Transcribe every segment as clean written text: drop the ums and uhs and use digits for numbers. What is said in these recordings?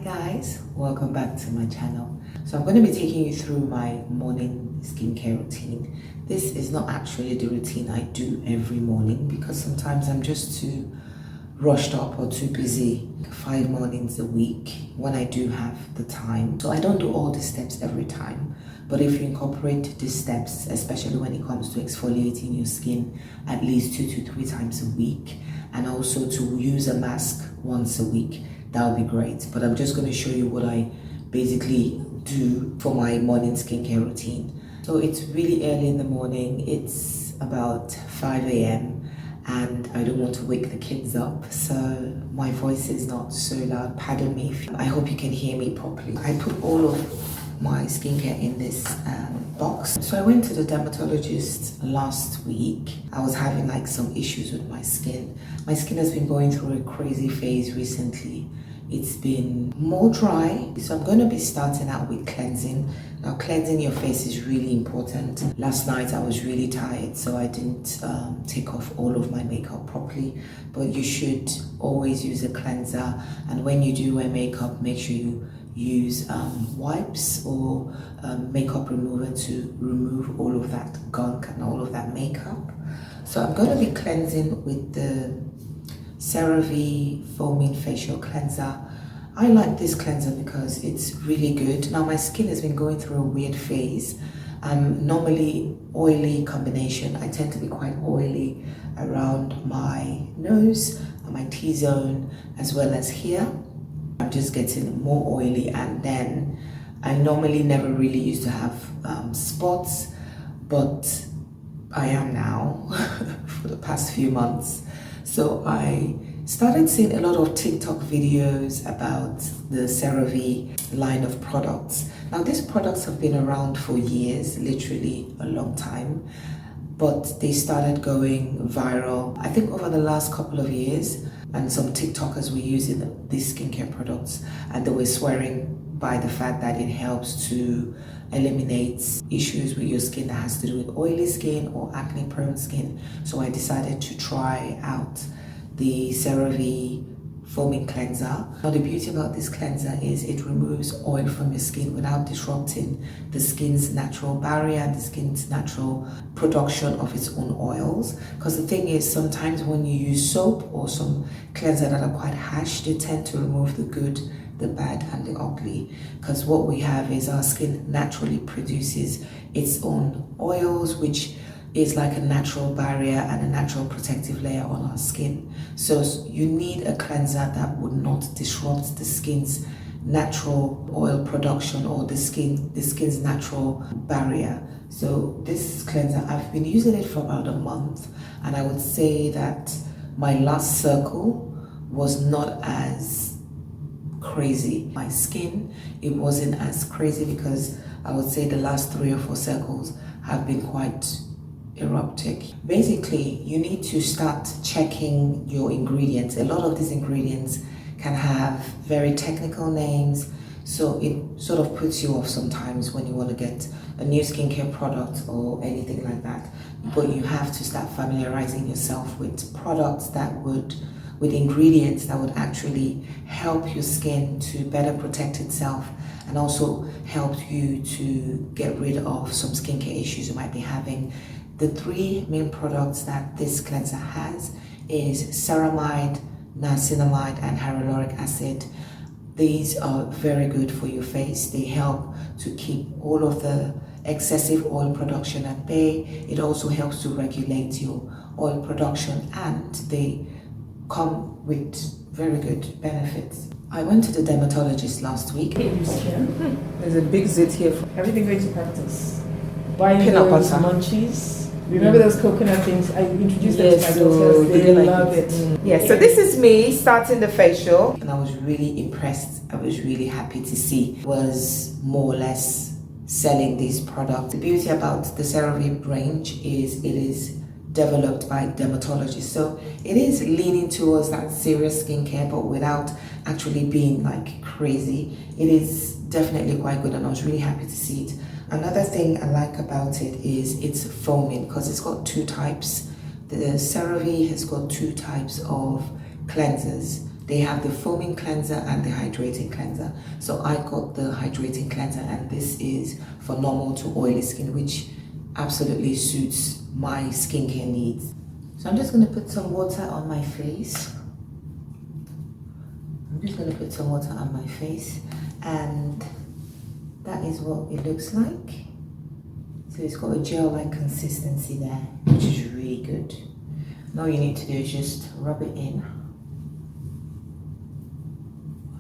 guys, welcome back to my channel. So I'm going to be taking you through my morning skincare routine. This is not actually the routine I do every morning because sometimes I'm just too rushed up or too busy 5 mornings a week when I do have the time. So I don't do all the steps every time, but if you incorporate these steps, especially when it comes to exfoliating your skin at least 2 to 3 times a week, and also to use a mask once a week, that would be great. But I'm just going to show you what I basically do for my morning skincare routine. So it's really early in the morning. It's about 5 a.m. and I don't want to wake the kids up, so my voice is not so loud. Pardon me. I hope you can hear me properly. I put all of my skincare in this box. So I went to the dermatologist last week. I was having like some issues with my skin. My skin has been going through a crazy phase recently. It's been more dry, so I'm going to be starting out with cleansing. Now, cleansing your face is really important. Last night I was really tired, so I didn't take off all of my makeup properly, but you should always use a cleanser, and when you do wear makeup, make sure you use wipes or makeup remover to remove all of that gunk and all of that makeup. So I'm going to be cleansing with the Cerave foaming facial cleanser. I like this cleanser because it's really good. Now my skin has been going through a weird phase. I'm normally oily combination. I tend to be quite oily around my nose and my T-zone as well as here. I'm just getting more oily, and then I normally never really used to have spots, but I am now for the past few months. So I started seeing a lot of TikTok videos about the Cerave line of products. Now these products have been around for years, literally a long time, but they started going viral, I think, over the last couple of years, and some TikTokers were using these skincare products and they were swearing by the fact that it helps to eliminate issues with your skin that has to do with oily skin or acne prone skin. So I decided to try out the Cerave foaming cleanser. Now the beauty about this cleanser is it removes oil from your skin without disrupting the skin's natural barrier and the skin's natural production of its own oils. Because the thing is, sometimes when you use soap or some cleanser that are quite harsh, they tend to remove the good, the bad and the ugly, because what we have is our skin naturally produces its own oils, which is like a natural barrier and a natural protective layer on our skin. So you need a cleanser that would not disrupt the skin's natural oil production or the skin's natural barrier. So this cleanser, I've been using it for about a month, and I would say that my last circle was not as crazy. My skin, it wasn't as crazy because I would say the last 3 or 4 circles have been quite erratic. Basically, you need to start checking your ingredients. A lot of these ingredients can have very technical names, so it sort of puts you off sometimes when you want to get a new skincare product or anything like that. But you have to start familiarizing yourself with products that would, with ingredients that would actually help your skin to better protect itself and also help you to get rid of some skincare issues you might be having. The 3 main products that this cleanser has is ceramide, niacinamide and hyaluronic acid. These are very good for your face. They help to keep all of the excessive oil production at bay. It also helps to regulate your oil production, and they come with very good benefits. I went to the dermatologist last week. There's a big zit here. Everything going to practice. Buying peanut those butter munchies. Remember those coconut things? I introduced them to my daughters. they They like love it. it. Yeah, so this is me starting the facial, and I was really impressed. I was really happy to see it was more or less selling these products. The beauty about the Cerave range is it is developed by dermatologists, so it is leaning towards that serious skincare, but without actually being like crazy. It is definitely quite good, and I was really happy to see it. Another thing I like about it is it's foaming, because it's got 2 types. The Cerave has got 2 types of cleansers. They have the foaming cleanser and the hydrating cleanser. So I got the hydrating cleanser, and this is for normal to oily skin, which absolutely suits my skincare needs. So I'm just going to put some water on my face. And that is what it looks like. So it's got a gel-like consistency there, which is really good. Now all you need to do is just rub it in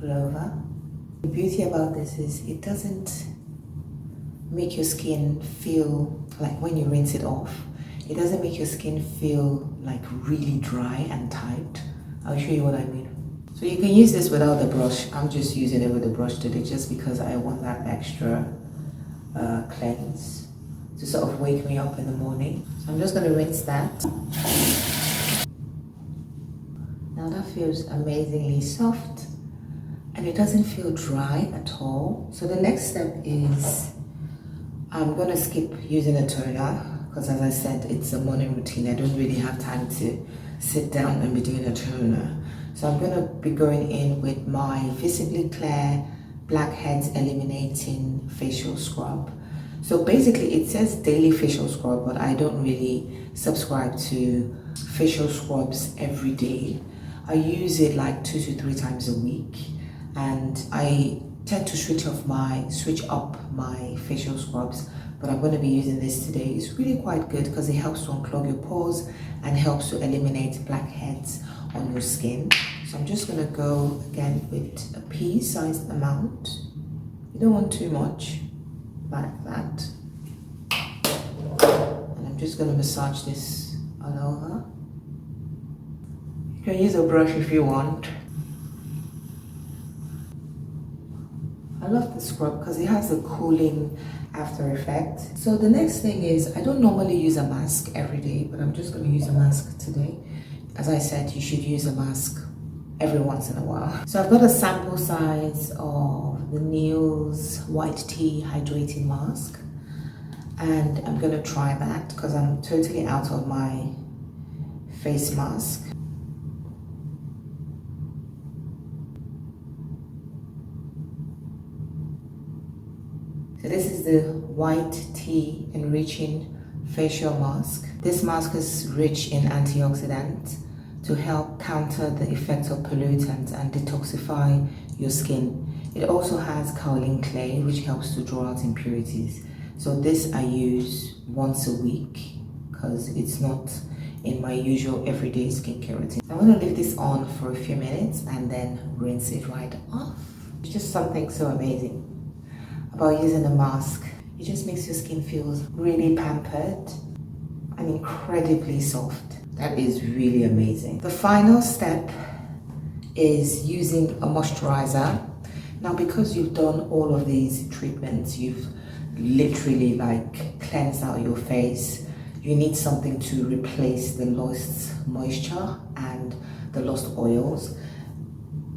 all over. The beauty about this is it doesn't make your skin feel like, when you rinse it off, it doesn't make your skin feel like really dry and tight. I'll show you what I mean. So you can use this without the brush. I'm just using it with the brush today just because I want that extra cleanse to sort of wake me up in the morning. So I'm just going to rinse that. Now that feels amazingly soft and it doesn't feel dry at all. So the next step is I'm going to skip using a toner because, as I said, it's a morning routine. I don't really have time to sit down and be doing a toner. So I'm going to be going in with my Visibly Clear Blackheads Eliminating Facial Scrub. So basically it says daily facial scrub, but I don't really subscribe to facial scrubs every day. I use it like 2 to 3 times a week, and I tend to switch up my facial scrubs, but I'm going to be using this today. It's really quite good because it helps to unclog your pores and helps to eliminate blackheads on your skin. So I'm just going to go again with a pea-sized amount. You don't want too much, like that. And I'm just going to massage this all over. You can use a brush if you want. I love the scrub because it has a cooling after effect. So the next thing is, I don't normally use a mask every day, but I'm just going to use a mask today. As I said, you should use a mask every once in a while. So I've got a sample size of the Neil's White Tea Hydrating Mask, and I'm going to try that because I'm totally out of my face mask. So this is the White Tea Enriching Facial Mask. This mask is rich in antioxidants to help counter the effects of pollutants and detoxify your skin. It also has kaolin clay, which helps to draw out impurities. So this I use once a week because it's not in my usual everyday skincare routine. I'm going to leave this on for a few minutes and then rinse it right off. It's just something so amazing about using a mask. It just makes your skin feel really pampered and incredibly soft. That is really amazing. The final step is using a moisturizer. Now, because you've done all of these treatments, you've literally like cleansed out your face, you need something to replace the lost moisture and the lost oils.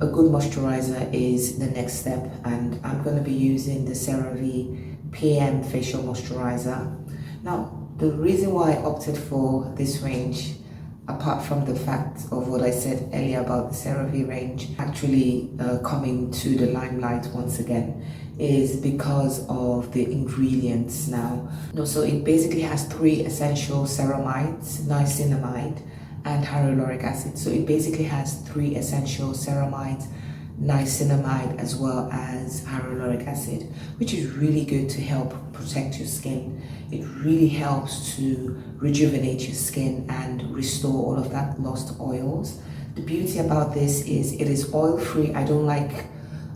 A good moisturizer is the next step, and I'm going to be using the Cerave PM Facial Moisturizer. Now, the reason why I opted for this range, apart from the fact of what I said earlier about the Cerave range actually coming to the limelight once again, is because of the ingredients now. So it basically has 3 essential ceramides, niacinamide, and hyaluronic acid. So it basically has 3 essential ceramides, niacinamide, as well as hyaluronic acid, which is really good to help protect your skin. It really helps to rejuvenate your skin and restore all of that lost oils. The beauty about this is it is oil-free. I don't like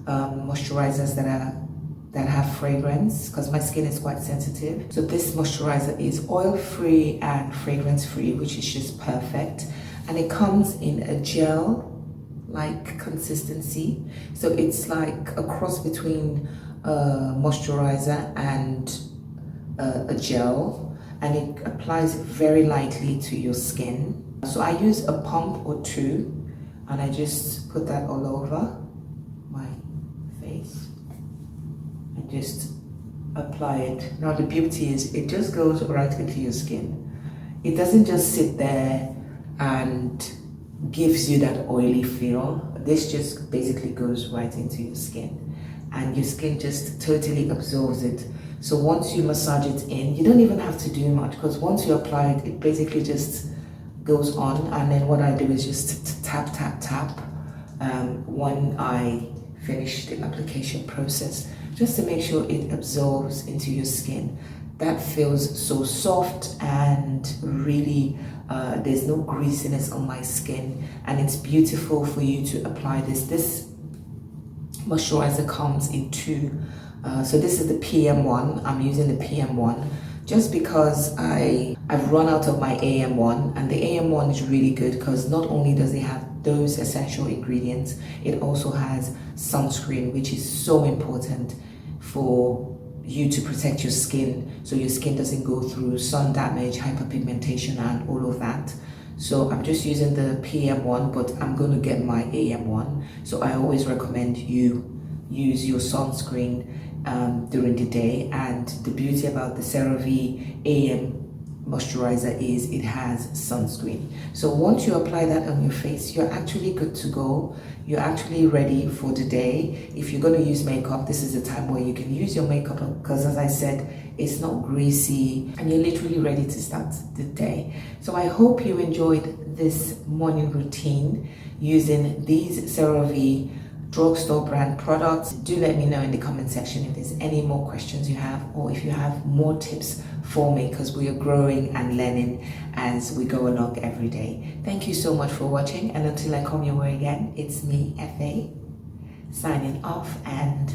moisturizers that have fragrance because my skin is quite sensitive. So this moisturizer is oil-free and fragrance-free, which is just perfect. And it comes in a gel-like consistency. So it's like a cross between a moisturizer and a gel, and it applies very lightly to your skin. So I use a pump or 2, and I just put that all over my face and just apply it. Now the beauty is it just goes right into your skin. It doesn't just sit there and gives you that oily feel. this just basically goes right into your skin, and your skin just totally absorbs it. So once you massage it in, you don't even have to do much, because once you apply it, it basically just goes on. And then what I do is just tap, tap, tap when I finish the application process, just to make sure it absorbs into your skin. That feels so soft, and really there's no greasiness on my skin, and it's beautiful for you to apply this. This moisturizer comes in two. So this is the PM1. I'm using the PM1 just because I've run out of my AM1, and the AM1 is really good because not only does it have those essential ingredients, it also has sunscreen, which is so important for you to protect your skin, so your skin doesn't go through sun damage, hyperpigmentation, and all of that. So I'm just using the PM1, but I'm going to get my AM1. So I always recommend you use your sunscreen during the day. And the beauty about the Cerave AM moisturizer is it has sunscreen. So once you apply that on your face, you're actually good to go. You're actually ready for the day. If you're going to use makeup, this is the time where you can use your makeup, because as I said, it's not greasy, and you're literally ready to start the day. So I hope you enjoyed this morning routine using these Cerave drugstore brand products. Do let me know in the comment section if there's any more questions you have, or if you have more tips for me, because we are growing and learning as we go along every day. Thank you so much for watching, and until I come your way again, it's me, FA, signing off, and